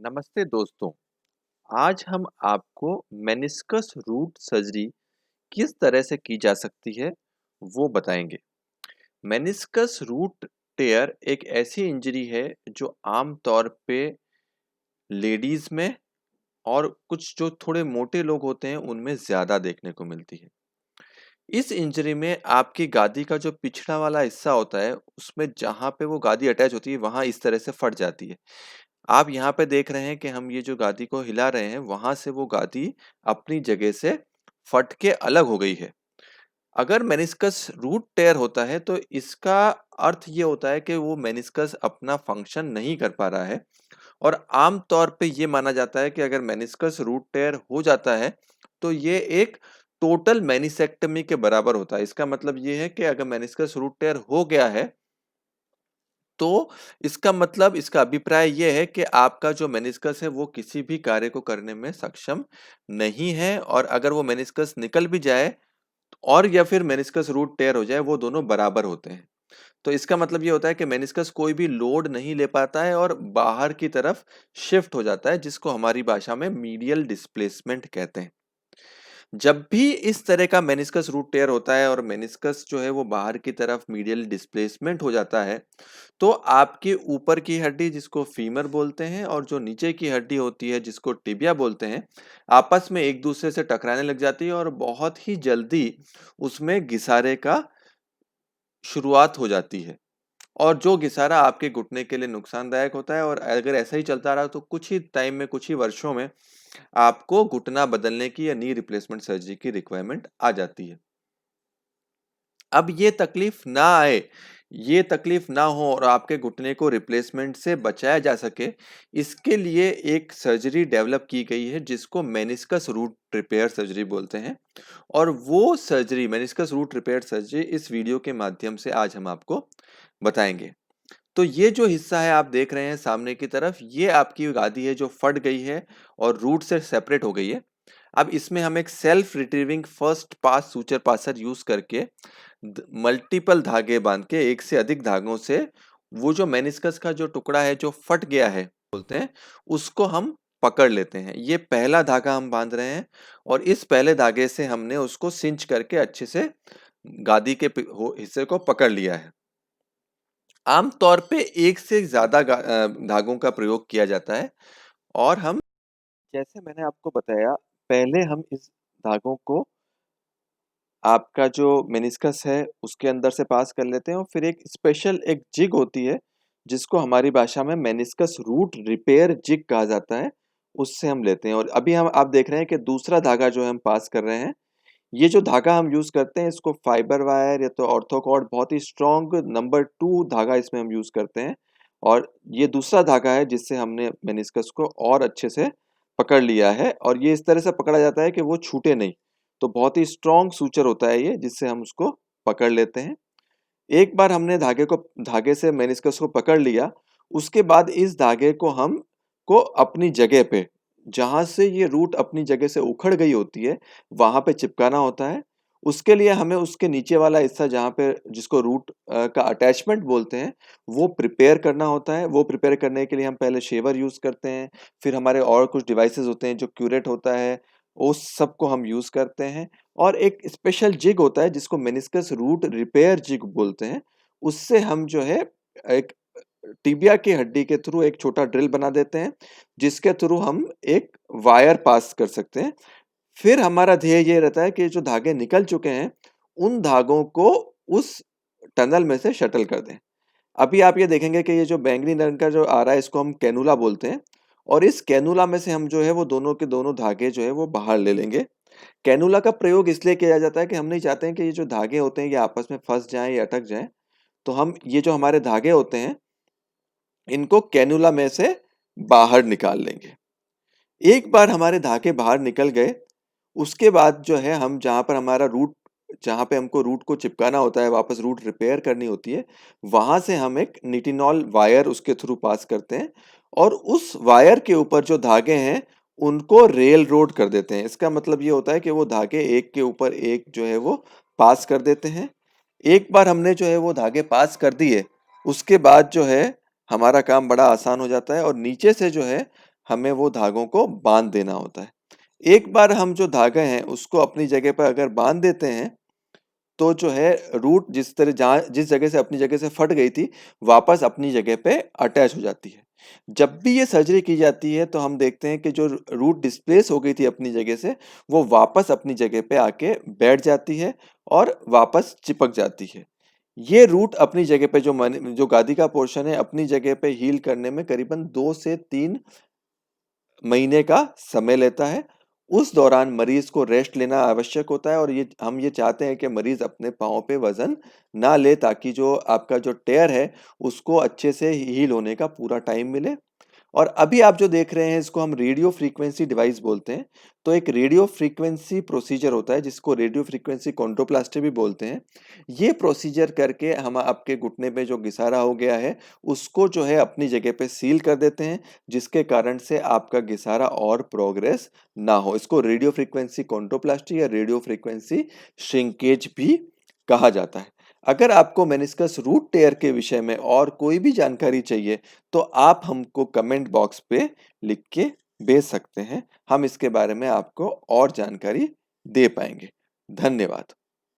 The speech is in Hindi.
नमस्ते दोस्तों। आज हम आपको मेनिस्कस रूट सर्जरी किस तरह से की जा सकती है वो बताएंगे। मेनिस्कस रूट टेयर एक ऐसी इंजरी है जो आम तौर पे लेडीज में और कुछ जो थोड़े मोटे लोग होते हैं उनमें ज़्यादा देखने को मिलती है। इस इंजरी में आपकी गादी का जो पिछड़ा वाला हिस्सा होता है उसमें जहाँ पे वो गादी अटैच होती है वहाँ इस तरह से फट जाती है। आप यहाँ पे देख रहे हैं कि हम ये जो गादी को हिला रहे हैं वहां से वो गादी अपनी जगह से फट के अलग हो गई है। अगर मेनिस्कस रूट टेयर होता है तो इसका अर्थ ये होता है कि वो मेनिस्कस अपना फंक्शन नहीं कर पा रहा है और आम तौर पे ये माना जाता है कि अगर मेनिस्कस रूट टेयर हो जाता है तो ये एक टोटल मेनिसेक्टमी के बराबर होता है। इसका मतलब ये है कि अगर मेनिस्कस रूट टेयर हो गया है तो इसका मतलब इसका अभिप्राय ये है कि आपका जो मेनिस्कस है वो किसी भी कार्य को करने में सक्षम नहीं है और अगर वो मेनिस्कस निकल भी जाए और या फिर मेनिस्कस रूट टेयर हो जाए वो दोनों बराबर होते हैं। तो इसका मतलब ये होता है कि मेनिस्कस कोई भी लोड नहीं ले पाता है और बाहर की तरफ शिफ्ट हो जाता है जिसको हमारी भाषा में मीडियल डिस्प्लेसमेंट कहते हैं। जब भी इस तरह का मेनिस्कस रूट टेयर होता है और मेनिस्कस जो है वो बाहर की तरफ मीडियल डिस्प्लेसमेंट हो जाता है तो आपकी ऊपर की हड्डी जिसको फीमर बोलते हैं और जो नीचे की हड्डी होती है जिसको टिबिया बोलते हैं आपस में एक दूसरे से टकराने लग जाती है और बहुत ही जल्दी उसमें घिसारे का शुरुआत हो जाती है। और जो घिसारा आपके घुटने के लिए नुकसानदायक होता है और अगर ऐसा ही चलता रहा तो कुछ ही टाइम में कुछ ही वर्षों में आपको घुटना बदलने की या नी रिप्लेसमेंट सर्जरी की रिक्वायरमेंट आ जाती है। अब ये तकलीफ ना हो और आपके घुटने को रिप्लेसमेंट से बचाया जा सके, इसके लिए एक सर्जरी डेवलप की गई है जिसको मेनिस्कस रूट रिपेयर सर्जरी बोलते हैं। और वो surgery meniscus root repair surgery इस वीडियो के माध्यम से आज हम आपको बताएंगे। तो ये जो हिस्सा है आप देख रहे हैं सामने की तरफ, ये आपकी गादी है जो फट गई है और रूट से सेपरेट हो गई है। अब इसमें हम एक self retrieving first pass suture passer use करके मल्टीपल धागे बांध के एक से अधिक धागों से वो जो मेनिस्कस का जो टुकड़ा है जो फट गया है बोलते हैं उसको हम पकड़ लेते हैं। ये पहला धागा हम बांध रहे हैं और इस पहले धागे से हमने उसको सिंच करके अच्छे से गादी के हिस्से को पकड़ लिया है। आम तौर पे एक से ज्यादा धागों का प्रयोग किया जाता है और हम जैसे मैंने आपको बताया पहले हम इस धागों को आपका जो मेनिस्कस है उसके अंदर से पास कर लेते हैं और फिर एक स्पेशल एक जिग होती है जिसको हमारी भाषा में मेनिस्कस रूट रिपेयर जिग कहा जाता है, उससे हम लेते हैं। और अभी हम आप देख रहे हैं कि दूसरा धागा जो हम पास कर रहे हैं, ये जो धागा हम यूज करते हैं इसको फाइबर वायर या तो ऑर्थोकॉर्ड बहुत ही स्ट्रॉन्ग नंबर 2 धागा इसमें हम यूज करते हैं। और ये दूसरा धागा है जिससे हमने मेनिस्कस को और अच्छे से पकड़ लिया है और ये इस तरह से पकड़ा जाता है कि वो छूटे नहीं। तो बहुत ही स्ट्रॉन्ग सूचर होता है ये जिससे हम उसको पकड़ लेते हैं। एक बार हमने धागे से मेनिस्कस को पकड़ लिया, उसके बाद इस धागे को हम को अपनी जगह पे जहां से ये रूट अपनी जगह से उखड़ गई होती है वहां पे चिपकाना होता है। उसके लिए हमें उसके नीचे वाला हिस्सा जहाँ पे जिसको रूट का अटैचमेंट बोलते हैं वो प्रिपेयर करना होता है। वो प्रिपेयर करने के लिए हम पहले शेवर यूज करते हैं, फिर हमारे और कुछ डिवाइसेस होते हैं जो क्यूरेट होता है, उस सब को हम यूज करते हैं। और एक स्पेशल जिग होता है जिसको मेनिस्कस रूट रिपेयर जिग बोलते हैं, उससे हम जो है एक टिबिया की हड्डी के थ्रू एक छोटा ड्रिल बना देते हैं जिसके थ्रू हम एक वायर पास कर सकते हैं। फिर हमारा ध्येय ये रहता है कि जो धागे निकल चुके हैं उन धागों को उस टनल में से शटल कर दें। अभी आप ये देखेंगे कि ये जो बैंगनी रंग का जो आ रहा है इसको हम कैनुला बोलते हैं और इस कैनुला में से हम जो है वो दोनों के दोनों धागे जो है वो बाहर ले लेंगे। कैनुला का प्रयोग इसलिए किया जाता है कि हम नहीं चाहते हैं कि ये जो धागे होते हैं ये आपस में फंस जाएं या अटक जाएं। तो हम ये जो हमारे धागे होते हैं इनको कैनुला में से बाहर निकाल लेंगे। एक बार हमारे धागे बाहर निकल गए उसके बाद जो है हम जहाँ पे हमको रूट को चिपकाना होता है वापस रूट रिपेयर करनी होती है, वहां से हम एक निटिनॉल वायर उसके थ्रू पास करते हैं और उस वायर के ऊपर जो धागे हैं उनको रेल रोड कर देते हैं। इसका मतलब ये होता है कि वो धागे एक के ऊपर एक जो है वो पास कर देते हैं। एक बार हमने जो है वो धागे पास कर दिए उसके बाद जो है हमारा काम बड़ा आसान हो जाता है और नीचे से जो है हमें वो धागों को बांध देना होता है। एक बार हम जो धागे हैं उसको अपनी जगह पर अगर बांध देते हैं तो जो है रूट जिस जगह से अपनी जगह से फट गई थी वापस अपनी जगह पे अटैच हो जाती है। जब भी ये सर्जरी की जाती है तो हम देखते हैं कि जो रूट डिस्प्लेस हो गई थी अपनी जगह से वो वापस अपनी जगह पे आके बैठ जाती है और वापस चिपक जाती है। ये रूट अपनी जगह पे जो गादी का पोर्शन है अपनी जगह पे हील करने में करीबन 2 से 3 महीने का समय लेता है। उस दौरान मरीज को रेस्ट लेना आवश्यक होता है और हम ये चाहते हैं कि मरीज अपने पाँव पे वजन ना ले ताकि जो आपका जो टेयर है उसको अच्छे से हील होने का पूरा टाइम मिले। और अभी आप जो देख रहे हैं इसको हम रेडियो फ्रीक्वेंसी डिवाइस बोलते हैं। तो एक रेडियो फ्रीक्वेंसी प्रोसीजर होता है जिसको रेडियो फ्रीक्वेंसी कॉन्ड्रोप्लास्टी भी बोलते हैं। ये प्रोसीजर करके हम आपके घुटने पे जो घिसारा हो गया है उसको जो है अपनी जगह पे सील कर देते हैं जिसके कारण से आपका घिसारा और प्रोग्रेस ना हो। इसको रेडियो फ्रीक्वेंसी कॉन्ड्रोप्लास्टी या रेडियो फ्रीक्वेंसी श्रिंकेज भी कहा जाता है। अगर आपको मेनिस्कस रूट टेयर के विषय में और कोई भी जानकारी चाहिए तो आप हमको कमेंट बॉक्स पे लिख के भेज सकते हैं। हम इसके बारे में आपको और जानकारी दे पाएंगे। धन्यवाद।